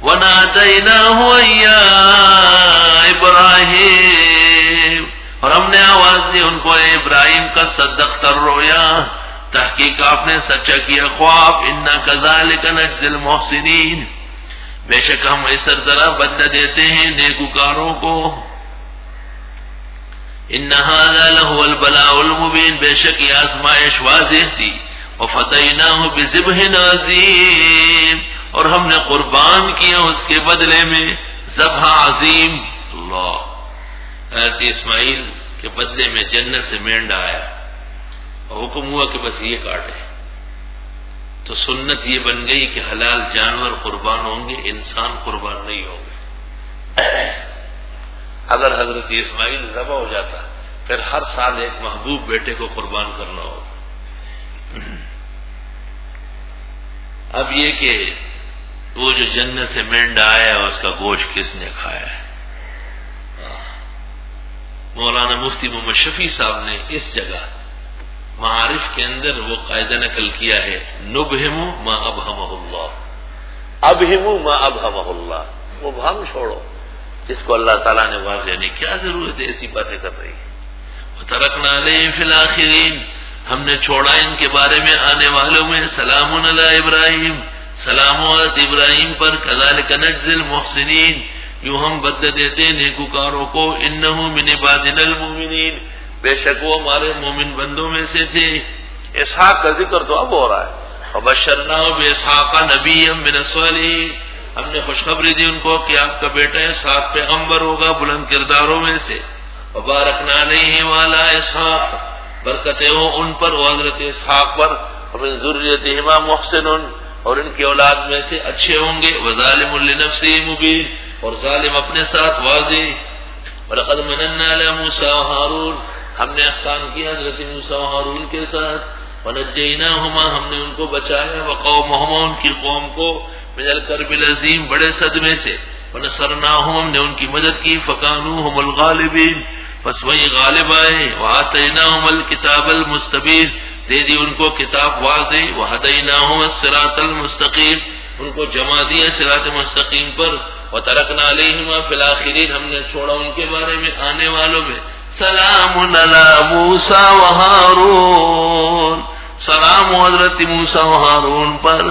وَنَادَيْنَاهُ يَا إِبْرَاهِيمُ، اور ہم نے آواز دی ان کو، اے ابراہیم کا صدقت الرؤیا، تحقیق آپ نے سچا کیا خواب، اِنَّا كَذَلِكَ نَجْزِي الْمُحْسِنِينَ، بے شک ہم ایسر طرح بدلہ دیتے ہیں نیکوکاروں کو. ان هذا له البلاء المبین، بے شک یہ آزمائش واضح تھی. وفدیناہ بذبح عظیم، اور ہم نے قربان کیا اس کے بدلے میں ذبح عظیم. اللہ، حضرت اسماعیل کے بدلے میں جنت سے مینڈا آیا اور حکم ہوا کہ بس یہ کاٹے. تو سنت یہ بن گئی کہ حلال جانور قربان ہوں گے، انسان قربان نہیں ہوں گے. اگر حضرت اسماعیل ذبح ہو جاتا پھر ہر سال ایک محبوب بیٹے کو قربان کرنا ہوتا. اب یہ کہ وہ جو جنت سے مینڈا آیا اس کا گوشت کس نے کھایا ہے. مولانا مفتی محمد شفیع صاحب نے اس جگہ معارف کے اندر وہ قاعدہ نقل کیا ہے، نبہم ما ابہمہ اللہ، ابہم ما ابہمہ اللہ، مبہم چھوڑو جس کو اللہ تعالیٰ نے واضح نہیں. کیا ضرورت ہے ایسی باتیں کر رہی ہے. وَتَرَكْنَا عَلَيْهِمْ فِي الْآخِرِينَ، ہم نے چھوڑا ان کے بارے میں آنے والوں میں، سلام علی ابراہیم، سلام حضرت ابراہیم پر، كَذَلِكَ نَجْزِي الْمُحْسِنِينَ، یوں ہم بدلہ دیتے ہیں نیکوکاروں کو. إِنَّهُ مِنْ عِبَادِنَا الْمُؤْمِنِينَ، بے شک وہ ہمارے مومن بندوں میں سے تھے. اسحاق کا ذکر تو اب ہو رہا ہے. وَبَشَّرْنَاهُ بِإِسْحَاقَ نَبِيًّا مِنَ الصَّالِحِينَ، ہم نے خوشخبری دی ان کو کہ آپ کا بیٹا اسحاق پیغمبر ہوگا بلند کرداروں میں سے. وَبَارَكْنَا عَلَيْهِ وَعَلَىٰ إِسْحَاقَ، برکتیں ہوں ان پر و حضرت اسحاق پر. وَمِن ذُرِّيَّتِهِمَا مُحْسِنٌ، اور ان کی اولاد میں سے اچھے ہوں گے. وَظَالِمٌ لِنَفْسِهِ مُبِينٌ، اور ظالم اپنے ساتھ واضح. وَلَقَدْ مَنَنَّا عَلَىٰ مُوسَىٰ وَهَارُونَ، ہم نے احسان کیا حضرت موسیٰ و ہارون کے ساتھ. وَنَجَّيْنَاهُمَا، ہم نے ان کو بچایا، وَقَوْمَهُمَا، ان کی قوم کو، مِنَ الْكَرْبِ الْعَظِيمِ، بڑے صدمے سے. وَنَصَرْنَاهُمْ، ہم نے ان کی مدد کی، فَكَانُوا هُمُ الْغَالِبِينَ، پس وہی غالب آئے. وَآتَيْنَاهُمَ الْكِتَابَ الْمُسْتَبِينَ، دے دی ان کو کتاب واضح. وَهَدَيْنَاهُمَ الصِّرَاطَ الْمُسْتَقِيمَ، ان کو جما دیا صراط مستقیم پر. وَتَرَكْنَا عَلَيْهِمَا فِي الْآخِرِينَ، ہم نے چھوڑا ان کے بارے میں آنے والوں میں، سلام علی موسیٰ و ہارون، سلام حضرت موسیٰ و ہارون پر.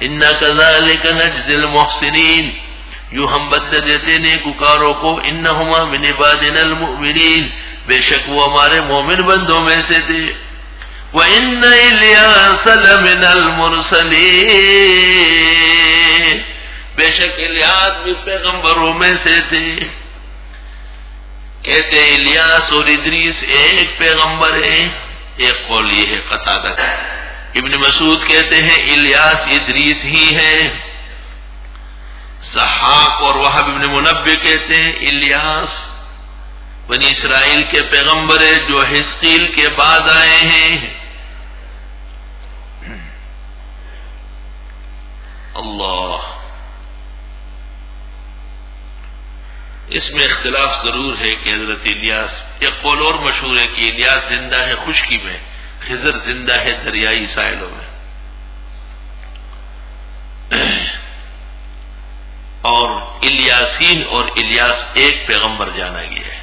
اِنَّا كَذَلِكَ نَجْزِي الْمُحْسِنِينَ، یوں ہم بدلہ دیتے نیکوکاروں کو. اِنَّهُمَا مِنْ عِبَادِنَا الْمُؤْمِنِينَ، بے شک وہ ہمارے مومن بندوں میں سے تھے. وَإِنَّ إِلْيَاسَ لَمِنَ الْمُرْسَلِينَ، بے شک الیاس بھی پیغمبروں میں سے تھے. کہتے ہیں الیاس اور ادریس ایک پیغمبر ہے. ایک قول یہ ہے قتادہ کا. ابن مسعود کہتے ہیں الیاس ادریس ہی ہے. ضحاک اور وہب ابن منبہ کہتے ہیں الیاس بنی اسرائیل کے پیغمبر ہے جو حزقیل کے بعد آئے ہیں. اللہ، اس میں اختلاف ضرور ہے کہ حضرت الیاس، ایک قول اور مشہور ہے کہ الیاس زندہ ہے خشکی میں، خضر زندہ ہے دریائی ساحلوں میں. اور الیاسین اور الیاس ایک پیغمبر جانا گیا ہے.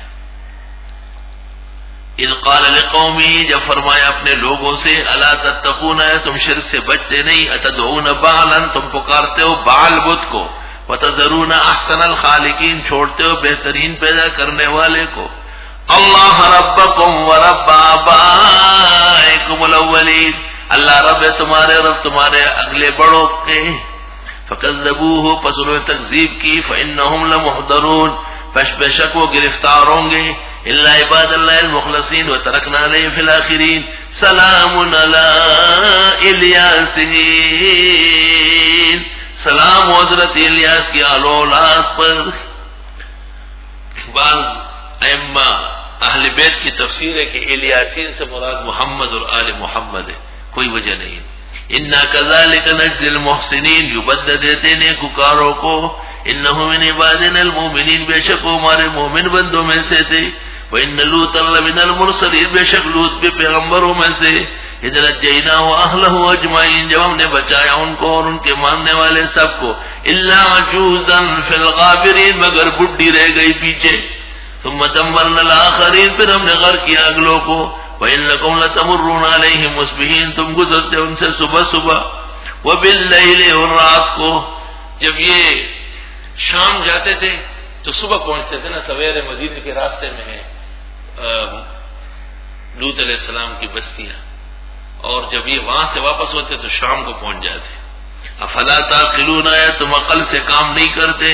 اذ قال لقومی، جب فرمایا اپنے لوگوں سے، الا تتقون، تم شرک سے بچتے نہیں، اتدعون بعلا، تم پکارتے ہو بعل بت کو، وتذرون احسن الخالقین، چھوڑتے ہو بہترین پیدا کرنے والے کو. اللہ ربکم ورب آبائکم الاولین، اللہ رب ہے تمہارے، رب تمہارے اگلے بڑوں کے. فکذبوہ، پس انہوں نے تکذیب کی. فانہم لمحضرون، بے شک وہ گرفتار ہوں گے. الا عباد اللہ المخلصین، وترکنا علیہم فی الآخرین سلام علی الیاسین، سلام حضرت الیاس کی آل اولاد پر. بعض ائمہ اہل بیت کی تفسیر ہے کہ الیاسین سے مراد محمد اور آل محمد ہے، کوئی وجہ نہیں. اِنَّا كَذَلِكَ نَجْزِي الْمُحْسِنِينَ، یوں بدلہ دیتے نیکوکاروں کو. اِنَّهُ مِنْ عِبَادِنَا الْمُؤْمِنِينَ، بے شک وہ ہمارے مومن بندوں میں سے تھے. وَإِنَّ لُوطًا لَمِنَ الْمُرْسَلِينَ، بے شک لوط بھی پیغمبروں میں سے. اِذْ نَجَّيْنَاهُ وَأَهْلَهُ أَجْمَعِينَ، جب ہم نے بچایا ان کو اور ان کے ماننے والے سب کو. الا عجوزا فی الغابرین، مگر بڈھی رہ گئی پیچھے. ثم دمرنا الاخرین، پھر ہم نے غرق کیا اگلوں کو. وانکم لتمرون علیہم مصبحین، تم گزرتے ان سے صبح صبح. وباللیل، اور رات کو. جب یہ شام جاتے تھے تو صبح پہنچتے تھے نا، سویرے مدینے کے راستے میں ہے لوط علیہ السلام کی بستیاں، اور جب یہ وہاں سے واپس ہوتے تو شام کو پہنچ جاتے. افلا تعقلون، آیا تم عقل سے کام نہیں کرتے؟